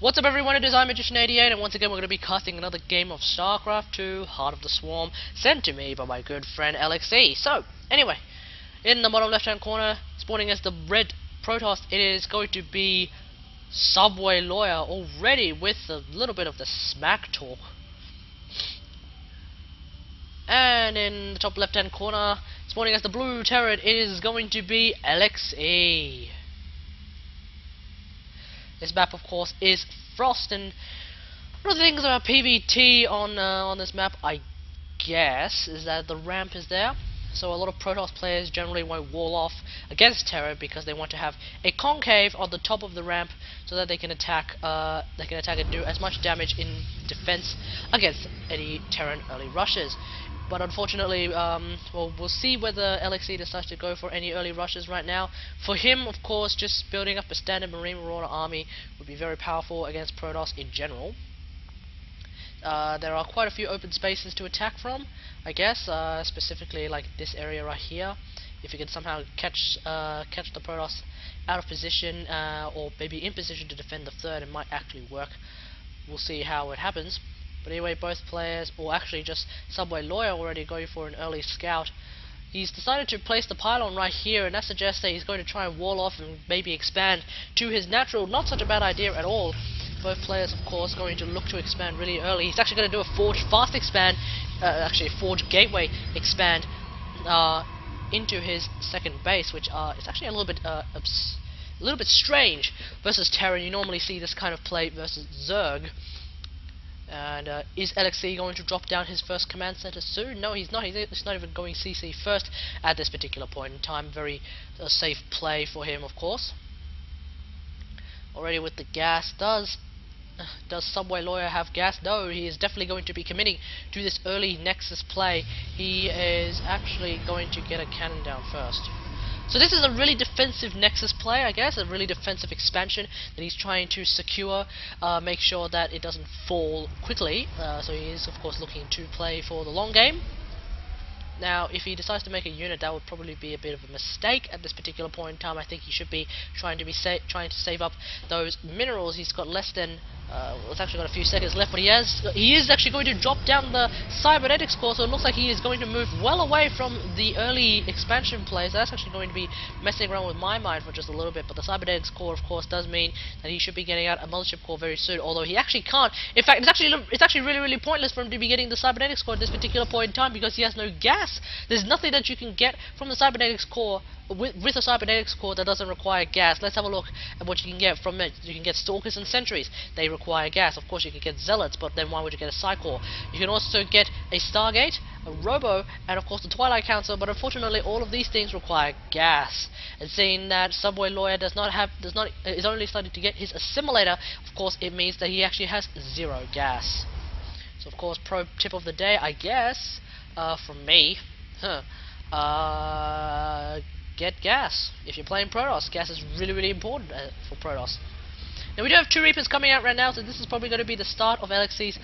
What's up everyone, it is iMagician88 and once again we're going to be casting another game of StarCraft 2 Heart of the Swarm sent to me by my good friend LXE. So, anyway, in the bottom left hand corner, spawning as the red Protoss, it is going to be Subwaylawyer already with a little bit of the smack talk. And in the top left hand corner, spawning as the blue turret, it is going to be LXE. This map, of course, is Frost, and one of the things about PvT on this map, I guess, is that the ramp is there. So a lot of Protoss players generally won't wall off against Terra because they want to have a concave on the top of the ramp so that they can attack. And do as much damage in defense against any Terran early rushes. But unfortunately, well, we'll see whether LXE decides to go for any early rushes right now. For him, of course, just building up a standard Marine Marauder army would be very powerful against Protoss in general. There are quite a few open spaces to attack from, I guess, specifically like this area right here. If you can somehow catch the Protoss out of position, or maybe in position to defend the third, it might actually work. We'll see how it happens. But anyway, both players, or actually just Subwaylawyer already going for an early scout. He's decided to place the pylon right here, and that suggests that he's going to try and wall off and maybe expand to his natural. Not such a bad idea at all. Both players, of course, going to look to expand really early. He's actually going to do a forge fast expand, actually a forge gateway expand into his second base, which is actually a little bit strange versus Terran. You normally see this kind of play versus Zerg. And is LXE going to drop down his first command center soon? No, he's not. He's not even going CC first at this particular point in time. Very safe play for him, of course. Already with the gas, does Subwaylawyer have gas? No, he is definitely going to be committing to this early Nexus play. He is actually going to get a cannon down first. So this is a really defensive Nexus play, I guess, a really defensive expansion that he's trying to secure, make sure that it doesn't fall quickly. So he is, of course, looking to play for the long game. Now, if he decides to make a unit, that would probably be a bit of a mistake at this particular point in time. I think he should be trying to save up those minerals. He's got less than it's actually got a few seconds left, but he is actually going to drop down the cybernetics core, so it looks like he is going to move well away from the early expansion plays. That's actually going to be messing around with my mind for just a little bit, but the cybernetics core, of course, does mean that he should be getting out a mothership core very soon, although he actually can't. In fact, it's actually really pointless for him to be getting the cybernetics core at this particular point in time because he has no gas. There's nothing that you can get from the cybernetics core with a cybernetics core that doesn't require gas. Let's have a look at what you can get from it. You can get stalkers and sentries. They require gas. Of course, you can get zealots, but then why would you get a psycore? You can also get a Stargate, a Robo, and of course the Twilight Council. But unfortunately, all of these things require gas. And seeing that Subwaylawyer is only starting to get his assimilator, of course, it means that he actually has 0 gas. So of course, pro tip of the day, I guess, from me, get gas. If you're playing Protoss, gas is really important for Protoss. Now we do have 2 Reapers coming out right now, so this is probably going to be the start of LXE's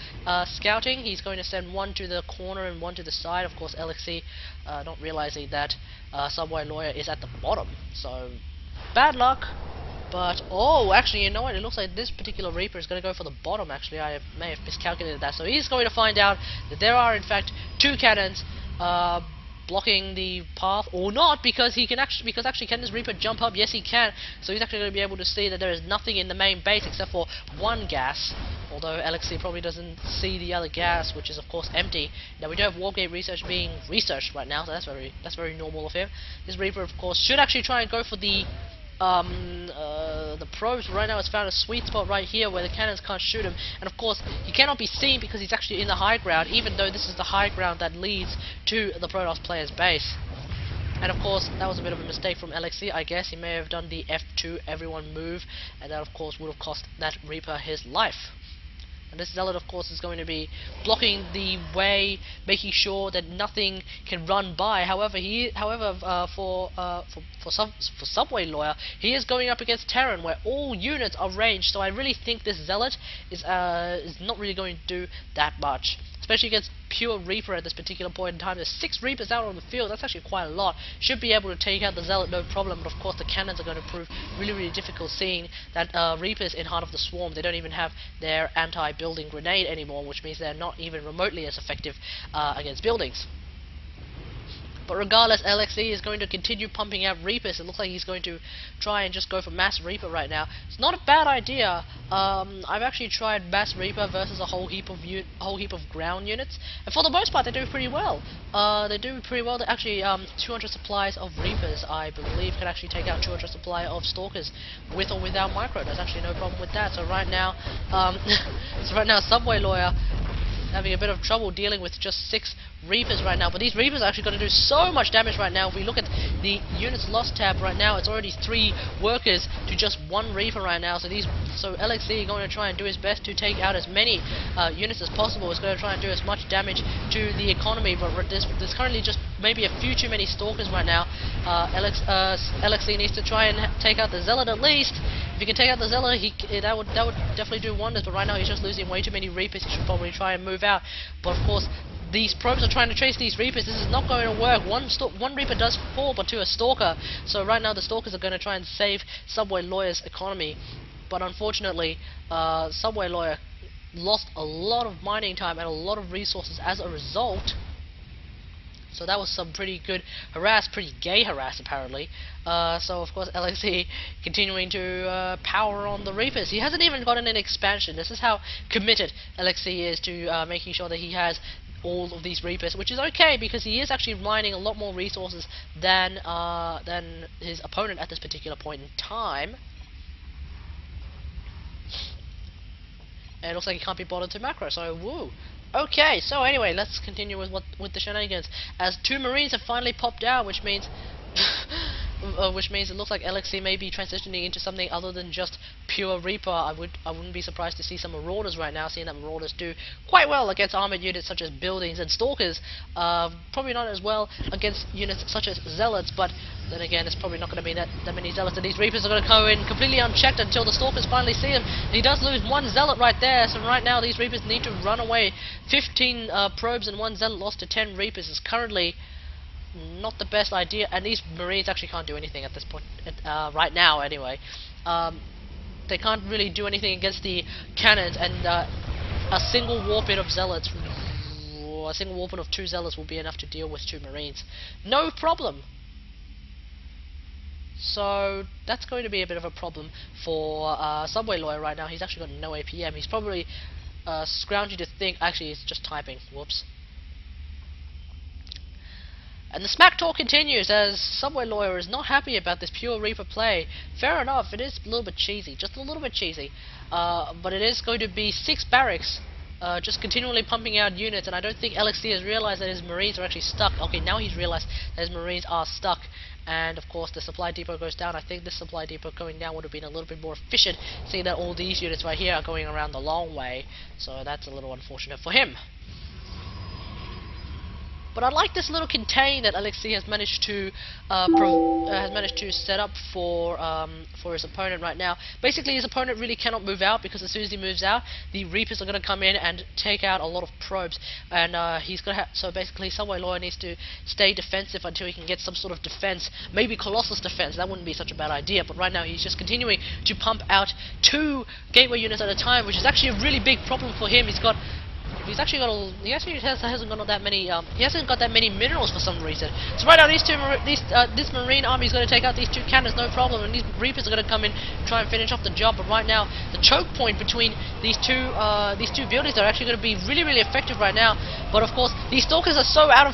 scouting. He's going to send one to the corner and one to the side. Of course, LXE not realizing that Subwaylawyer is at the bottom, so bad luck. But, oh, actually, you know what? It looks like this particular Reaper is going to go for the bottom, actually. I may have miscalculated that. So he's going to find out that there are, in fact, 2 cannons blocking the path, or not, because actually can this Reaper jump up? Yes, he can. So he's actually going to be able to see that there is nothing in the main base except for 1 gas. Although LXE probably doesn't see the other gas, which is of course empty. Now we do have Wargate research being researched right now, so that's very normal of him. This Reaper, of course, should actually try and go for the probes. Right now it's found a sweet spot right here where the cannons can't shoot him, and of course he cannot be seen because he's actually in the high ground, even though this is the high ground that leads to the Protoss player's base. And of course that was a bit of a mistake from LXE. I guess he may have done the F2 everyone move, and that of course would have cost that Reaper his life. And this Zealot, of course, is going to be blocking the way, making sure that nothing can run by. However, for Subwaylawyer, he is going up against Terran, where all units are ranged. So I really think this Zealot is not really going to do that much, especially against pure Reaper at this particular point in time. There's 6 Reapers out on the field. That's actually quite a lot. Should be able to take out the Zealot, no problem. But of course, the cannons are going to prove really, really difficult, seeing that Reapers in Heart of the Swarm, they don't even have their anti-building grenade anymore, which means they're not even remotely as effective against buildings. But regardless, LXE is going to continue pumping out Reapers. It looks like he's going to try and just go for Mass Reaper right now. It's not a bad idea. I've actually tried Mass Reaper versus a whole heap of ground units, and for the most part, they do pretty well. They do pretty well. They actually 200 supplies of Reapers, I believe, can actually take out 200 supply of Stalkers with or without micro. There's actually no problem with that. So right now, Subwaylawyer having a bit of trouble dealing with just 6 Reapers right now, but these Reapers are actually going to do so much damage right now. If we look at the units lost tab right now, it's already 3 workers to just 1 Reaper right now. So LXE going to try and do his best to take out as many units as possible. It's going to try and do as much damage to the economy, but there's currently just maybe a few too many Stalkers right now. LXE needs to try and take out the Zealot at least. If he can take out the Zealot, that would definitely do wonders, but right now he's just losing way too many Reapers. He should probably try and move out, but of course these probes are trying to chase these Reapers. This is not going to work. One Reaper does fall, but to a Stalker, so right now the Stalkers are going to try and save Subwaylawyer's economy, but unfortunately Subwaylawyer lost a lot of mining time and a lot of resources as a result. So that was some pretty good harass, pretty gay harass apparently. So of course LXE continuing to power on the Reapers. He hasn't even gotten an expansion. This is how committed LXE is to making sure that he has all of these Reapers, which is okay because he is actually mining a lot more resources than his opponent at this particular point in time. And it looks like he can't be bothered to macro, so woo. Okay, so anyway, let's continue with the shenanigans. As 2 Marines have finally popped out, which means it looks like LXE may be transitioning into something other than just pure Reaper. I wouldn't be surprised to see some Marauders right now, seeing that Marauders do quite well against armored units such as buildings and Stalkers. Probably not as well against units such as Zealots, but then again, it's probably not going to be that many Zealots, and these Reapers are going to go in completely unchecked until the Stalkers finally see him. He does lose 1 Zealot right there, so right now these Reapers need to run away. 15 probes and 1 Zealot lost to 10 Reapers is currently not the best idea, and these Marines actually can't do anything at this point, right now anyway. They can't really do anything against the cannons, and a single warpit of Zealots, a single warpit of 2 Zealots will be enough to deal with 2 Marines. No problem! So that's going to be a bit of a problem for Subwaylawyer right now. He's actually got no APM. He's probably scrounging to think. Actually, he's just typing. Whoops. And the smack talk continues as Subwaylawyer is not happy about this pure Reaper play. Fair enough, it is a little bit cheesy, just a little bit cheesy. But it is going to be 6 barracks, just continually pumping out units, and I don't think LXE has realized that his Marines are actually stuck. Okay, now he's realized that his Marines are stuck, and of course the supply depot goes down. I think this supply depot going down would have been a little bit more efficient, seeing that all these units right here are going around the long way, so that's a little unfortunate for him. But I like this little contain that LXE has managed to set up for his opponent right now. Basically, his opponent really cannot move out because as soon as he moves out, the Reapers are going to come in and take out a lot of probes. And he's going to so basically, Subwaylawyer needs to stay defensive until he can get some sort of defense, maybe Colossus defense. That wouldn't be such a bad idea. But right now, he's just continuing to pump out 2 gateway units at a time, which is actually a really big problem for him. He hasn't got that many minerals for some reason. So right now this Marine army is going to take out these 2 cannons, no problem, and these Reapers are going to come in and try and finish off the job. But right now the choke point between these two buildings are actually going to be really, really effective right now. But of course these Stalkers are so out of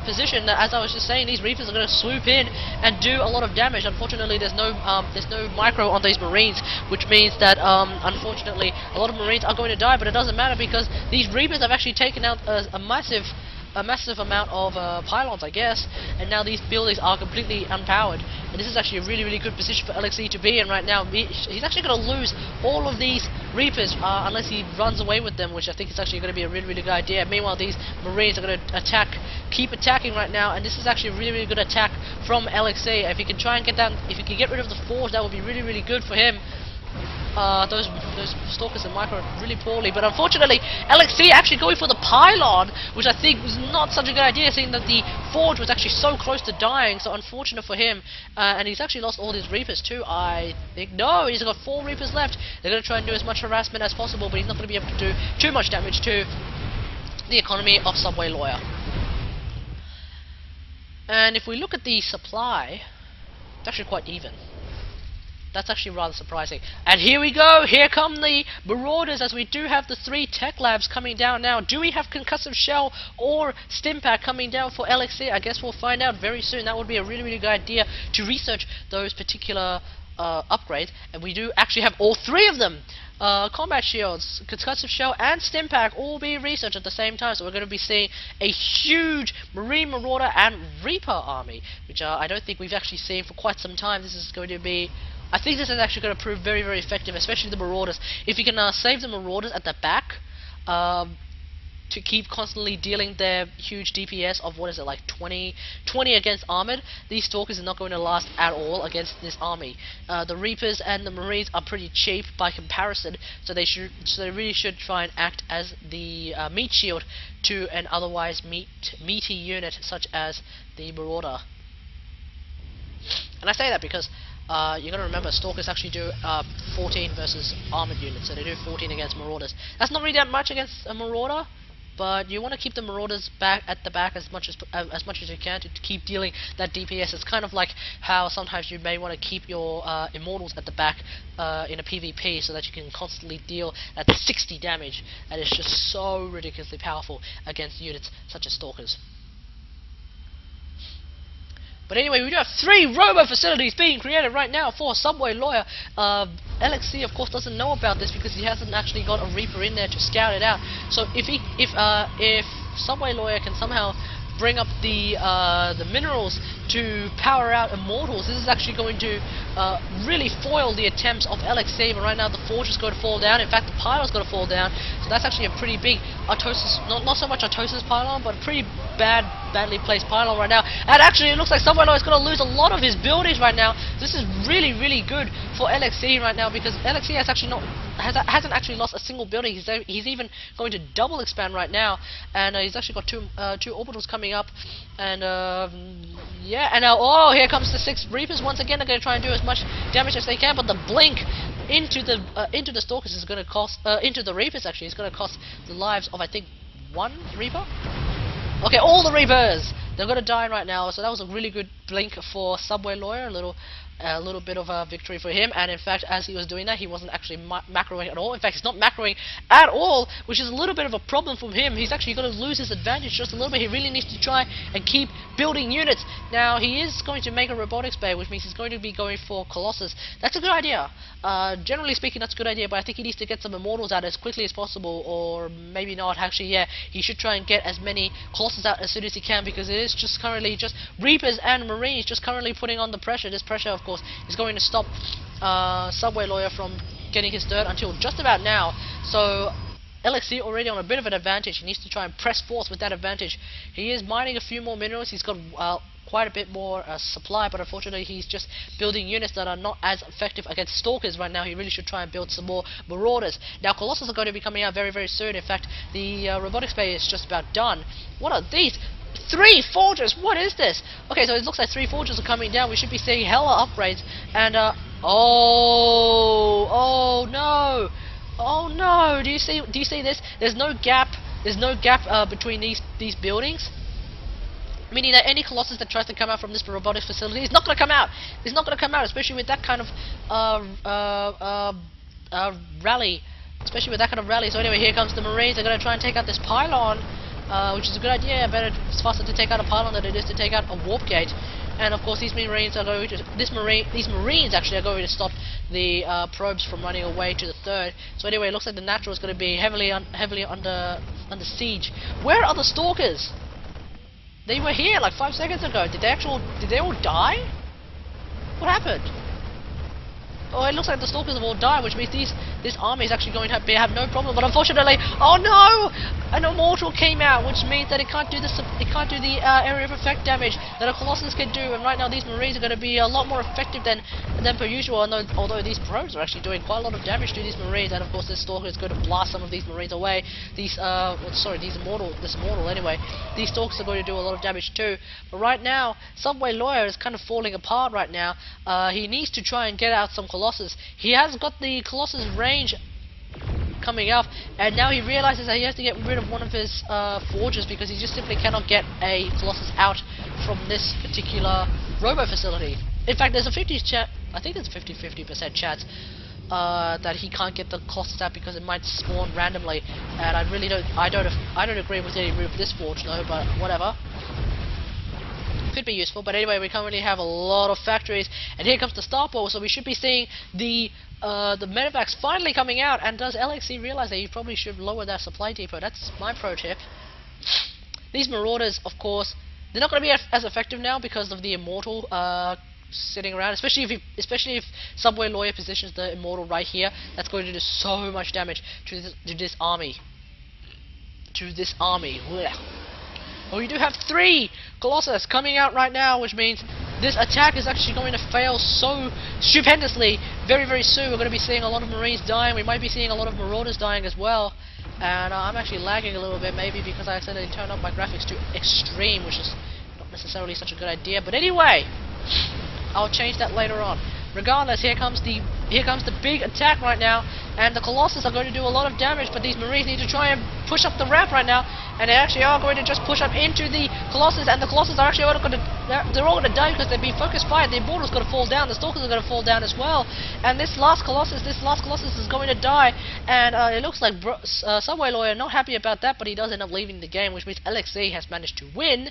position that, as I was just saying, these Reapers are going to swoop in and do a lot of damage. Unfortunately, there's no micro on these Marines, which means that unfortunately a lot of Marines are going to die. But it doesn't matter because these Reapers have actually taken out a massive amount of pylons, I guess, and now these buildings are completely unpowered. And this is actually a really, really good position for LXE to be in right now. He's actually going to lose all of these Reapers unless he runs away with them, which I think is actually going to be a really, really good idea. Meanwhile, these Marines are going to keep attacking right now, and this is actually a really, really good attack from LXE. If he can try and get rid of the forge, that would be really, really good for him. those stalkers and micro really poorly. But unfortunately, LXE actually going for the pylon, which I think was not such a good idea, seeing that the forge was actually so close to dying. So unfortunate for him, and he's actually lost all his Reapers too. I think no, he's got 4 Reapers left. They're going to try and do as much harassment as possible, but he's not going to be able to do too much damage to the economy of Subwaylawyer. And if we look at the supply, it's actually quite even. That's actually rather surprising. And here we go, here come the Marauders, as we do have the 3 tech labs coming down now. Do we have Concussive Shell or Stimpack coming down for LXE? I guess we'll find out very soon. That would be a really, really good idea to research those particular upgrades. And we do actually have all 3 of them. Combat Shields, Concussive Shell, and Stimpack all being researched at the same time, so we're going to be seeing a huge Marine Marauder and Reaper army, which I don't think we've actually seen for quite some time. This is going to be... I think this is actually going to prove very, very effective, especially the Marauders. If you can save the Marauders at the back, to keep constantly dealing their huge DPS of, what is it, like 20 against armored, these Stalkers are not going to last at all against this army. The Reapers and the Marines are pretty cheap by comparison, so they really should try and act as the meat shield to an otherwise meaty unit such as the Marauder. And I say that because you're going to remember Stalkers actually do 14 versus armored units, so they do 14 against Marauders. That's not really that much against a Marauder, but you want to keep the Marauders back at the back as much as you can to keep dealing that DPS. It's kind of like how sometimes you may want to keep your Immortals at the back in a PvP so that you can constantly deal that 60 damage, and it's just so ridiculously powerful against units such as Stalkers. But anyway, we do have 3 robo facilities being created right now for Subwaylawyer. LXE, of course, doesn't know about this because he hasn't actually got a Reaper in there to scout it out. So if Subwaylawyer can somehow bring up the minerals to power out Immortals, this is actually going to really foil the attempts of LXE. But right now, the Forge is going to fall down. In fact, the Pylon's going to fall down. So that's actually a pretty big Artosis, not so much Artosis Pylon, but a pretty badly placed Pylon right now. And actually, it looks like Subwaylawyer is going to lose a lot of his buildings right now. This is really, really good for LXE right now, because LXE has actually hasn't actually lost a single building. He's even going to double expand right now, and he's actually got two orbitals coming up, and yeah, and now oh, here comes the 6 Reapers once again. They're going to try and do as much damage as they can, but the blink into the Stalkers is going to cost into the Reapers actually is going to cost the lives of, I think, 1 Reaper. Okay, all the Reapers! They're going to die right now, so that was a really good blink for Subwaylawyer, a little bit of a victory for him. And in fact, as he was doing that, he wasn't actually macroing at all. In fact, he's not macroing at all, which is a little bit of a problem for him. He's actually going to lose his advantage just a little bit. He really needs to try and keep building units. Now, he is going to make a robotics bay, which means he's going to be going for Colossus. That's a good idea. Generally speaking, that's a good idea, but I think he needs to get some Immortals out as quickly as possible, or maybe not. Actually, yeah, he should try and get as many Colossus out as soon as he can, because it is just currently just Reapers and Marines just currently putting on the pressure. This pressure, of course, is going to stop Subwaylawyer from getting his third until just about now. So LXE already on a bit of an advantage. He needs to try and press forth with that advantage. He is mining a few more minerals. He's got quite a bit more supply, but unfortunately he's just building units that are not as effective against Stalkers right now. He really should try and build some more Marauders. Now Colossus are going to be coming out very, very soon. In fact, the robotics bay is just about done. What are these? 3 forges! What is this? Okay, so it looks like 3 forges are coming down. We should be seeing hella upgrades. And oh no! Oh no! Do you see this? There's no gap. There's no gap between these buildings. Meaning that any Colossus that tries to come out from this robotics facility is not going to come out. It's not going to come out, especially with that kind of rally. Especially with that kind of rally. So anyway, here comes the Marines. They're going to try and take out this pylon, which is a good idea. It's faster to take out a pylon than it is to take out a warp gate. And of course, these Marines are going to these Marines actually are going to stop the probes from running away to the third. So anyway, it looks like the Natural is going to be heavily under siege. Where are the Stalkers? They were here like 5 seconds ago. Did they all die? What happened? Oh, it looks like the Stalkers have all died, which means this army is actually going to have no problem. But unfortunately, oh no, an Immortal came out, which means that it can't do the area of effect damage that a Colossus can do. And right now, these Marines are going to be a lot more effective than per usual. Although these pros are actually doing quite a lot of damage to these Marines, and of course, this Stalker is going to blast some of these Marines away. This Immortal anyway. These Stalkers are going to do a lot of damage too. But right now, Subwaylawyer is kind of falling apart right now. He needs to try and get out some Colossus. He has got the Colossus range coming up, and now he realizes that he has to get rid of one of his forges because he just simply cannot get a Colossus out from this particular robo facility. In fact, there's a 50% chance that he can't get the Colossus out because it might spawn randomly, and I don't agree with getting rid of this forge though, but whatever. Could be useful, but anyway, we currently have a lot of factories, and here comes the Star Ball, so we should be seeing the medevacs finally coming out. And does LXE realize that you probably should lower that supply depot? That's my pro tip. These Marauders, of course, they're not going to be as effective now because of the Immortal sitting around, especially if Subwaylawyer positions the Immortal right here. That's going to do so much damage to this army. Blech. Well, we do have 3 Colossus coming out right now, which means this attack is actually going to fail so stupendously very, very soon. We're going to be seeing a lot of Marines dying. We might be seeing a lot of Marauders dying as well. And I'm actually lagging a little bit, maybe because I accidentally turned up my graphics to extreme, which is not necessarily such a good idea. But anyway, I'll change that later on. Regardless, here comes the big attack right now, and the Colossus are going to do a lot of damage, but these Marines need to try and push up the ramp right now, and they actually are going to just push up into the Colossus, and the Colossus are actually all going to die because they're being focus fired. The Immortal's going to fall down, the Stalkers are going to fall down as well, and this last Colossus is going to die, and it looks like Subwaylawyer not happy about that, but he does end up leaving the game, which means LXE has managed to win.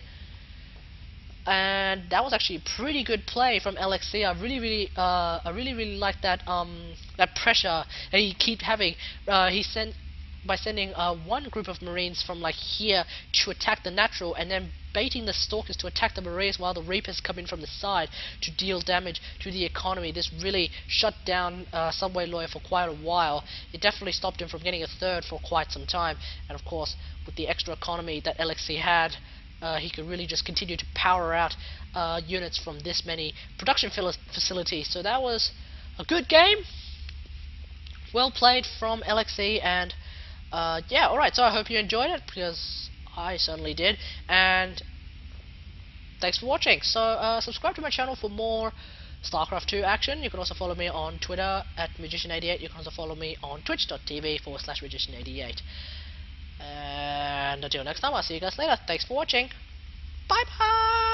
And that was actually a pretty good play from LXE. I really like that that pressure that he keeps having. By sending one group of Marines from like here to attack the natural, and then baiting the Stalkers to attack the Marines while the Reapers come in from the side to deal damage to the economy. This really shut down Subwaylawyer for quite a while. It definitely stopped him from getting a third for quite some time. And of course, with the extra economy that LXE had, he could really just continue to power out units from this many production facilities. So that was a good game. Well played from LXE, and yeah, alright, so I hope you enjoyed it, because I certainly did, and thanks for watching. So subscribe to my channel for more StarCraft 2 action. You can also follow me on Twitter at Magician88. You can also follow me on twitch.tv/Magician88. And until next time, I'll see you guys later. Thanks for watching. Bye bye!